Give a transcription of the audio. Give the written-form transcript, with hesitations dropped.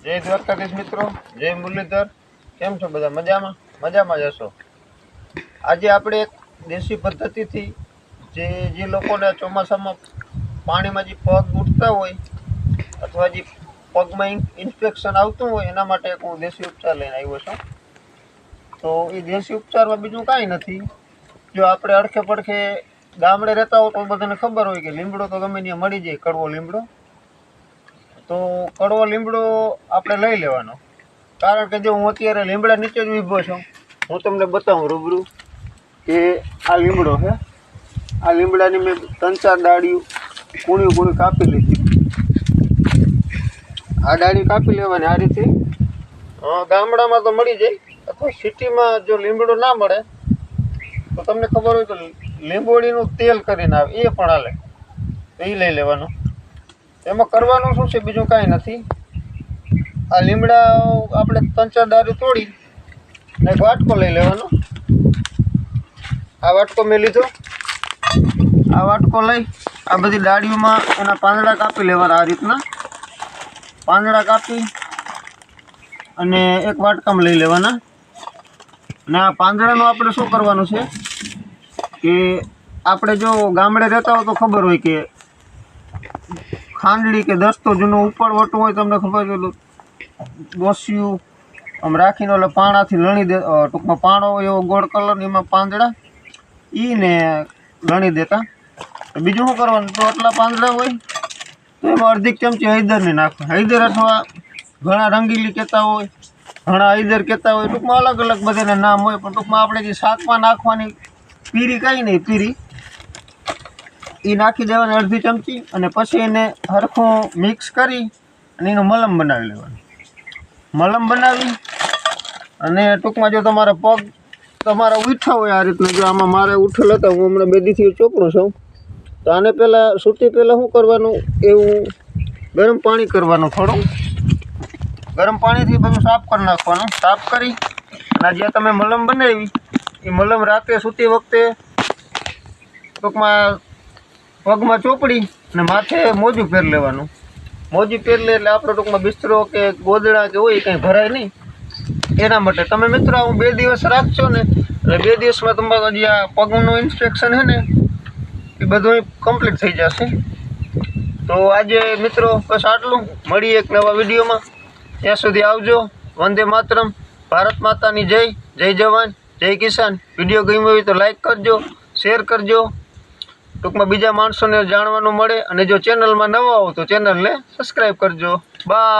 जय द्वारकाधीश मित्रों, जय मुरलीधर। केम छो बधा? मजामां? मजामां ज हशो। आज आपणे एक देशी पद्धति थी जे लोकोने ચોમાસામાં પાણીમાં જે પગ ઉઠતા હોય અથવા જે પગમાં ઇન્ફેક્શન આવતું હોય એના માટે એક હું દેશી ઉપચાર લઈને આવ્યો છું। તો એ દેશી ઉપચારમાં બીજું કાંઈ નથી। જો આપણે અડખે પડખે ગામડે રહેતા હો તો બધાને ખબર હોય કે લીમડો તો ગમે ત્યાં મળી જાય, કડવો લીમડો। તો કડવો લીમડો આપણે લઈ લેવાનો, કારણ કે જો હું અત્યારે લીમડા નીચે જ ઊભો છું, હું તમને બતાવું રૂબરૂ કે આ લીમડો છે। આ લીમડાની મેં 3-4 ડાળીઓ કૂણી કાપી લીધી। આ ડાળી કાપી લેવાની આ રીતે। ગામડામાં તો મળી જાય, અથવા સિટીમાં જો લીમડો ના મળે તો તમને ખબર હોય તો લીંબોળીનું તેલ કરીને આવે, એ પણ હાલે, એ લઈ લેવાનું। એમાં કરવાનું શું છે, બીજું કાંઈ નથી। આ લીમડા આપણે 3-4 ડાળી તોડી ને એક વાટકો લઈ લેવાનો। આ વાટકો મેં લીધો। આ વાટકો લઈ આ બધી ડાળીઓમાં એના પાંદડા કાપી લેવાના, આ રીતના પાંદડા કાપી અને એક વાટકામાં લઈ લેવાના। અને આ પાંદડાનું આપણે શું કરવાનું છે કે આપણે જો ગામડે રહેતા હોય તો ખબર હોય કે ખાંડડી કે દસ્તો જૂનો ઉપડવટું હોય, તમને ખબર છે, ડોસિયું આમ રાખીને એટલે પાણાથી લણી દે, ટૂંકમાં પાણો હોય એવો ગોળ કલર, એમાં પાંદડા ને લણી દેતા। બીજું શું કરવાનું, તો આટલા પાંદડા હોય તો એમાં અડધી ચમચી હળદરની નાખવા। હળદર અથવા ઘણા રંગીલી કહેતા હોય, ઘણા હળદર કહેતા હોય, ટૂંકમાં અલગ અલગ બધાના નામ હોય, પણ ટૂંકમાં આપણે જે શાકમાં નાખવાની પીરી કાંઈ નહીં, પીરી એ નાખી દેવાની અડધી ચમચી, અને પછી એને હરખું મિક્સ કરી અને એનું મલમ બનાવી લેવાનું। મલમ બનાવી અને ટૂંકમાં જો તમારા પગ તમારા ઉઠા હોય આ રીતના, જો આમાં મારે ઉઠેલ હતા, હું હમણાં 2 દીથી ચોપડું છું, તો આને પહેલાં સૂતી પહેલાં શું કરવાનું, એવું ગરમ પાણી કરવાનું, થોડું ગરમ પાણીથી બધું સાફ કરી નાખવાનું। સાફ કરી અને જે તમે મલમ બનાવી એ મલમ રાતે સૂતી વખતે ટૂંકમાં પગમાં ચોપડી અને માથે મોજું પહેરી લેવાનું। મોજું પહેરી લે એટલે આપણો ટૂંકમાં બિસ્તરો કે ગોદડા કે હોય કંઈ ભરાય નહીં, એના માટે તમે મિત્રો હું 2 દિવસ રાખશો ને એટલે 2 દિવસમાં તમારું જે આ પગનું ઇન્ફેક્શન છે ને એ બધું કમ્પ્લીટ થઈ જશે। તો આજે મિત્રો બસ આટલું, મળીએ એક નવા વિડીયોમાં, ત્યાં સુધી આવજો। વંદે માતરમ, ભારત માતાની જય, જય જવાન, જય કિસાન। વિડીયો ગમ્યો હોય તો લાઈક કરજો, શેર કરજો, ટૂંકમાં બીજા માણસોને જાણવાનું મળે, અને જો ચેનલમાં નવા હો તો ચેનલને સબસ્ક્રાઈબ કરજો। બાય।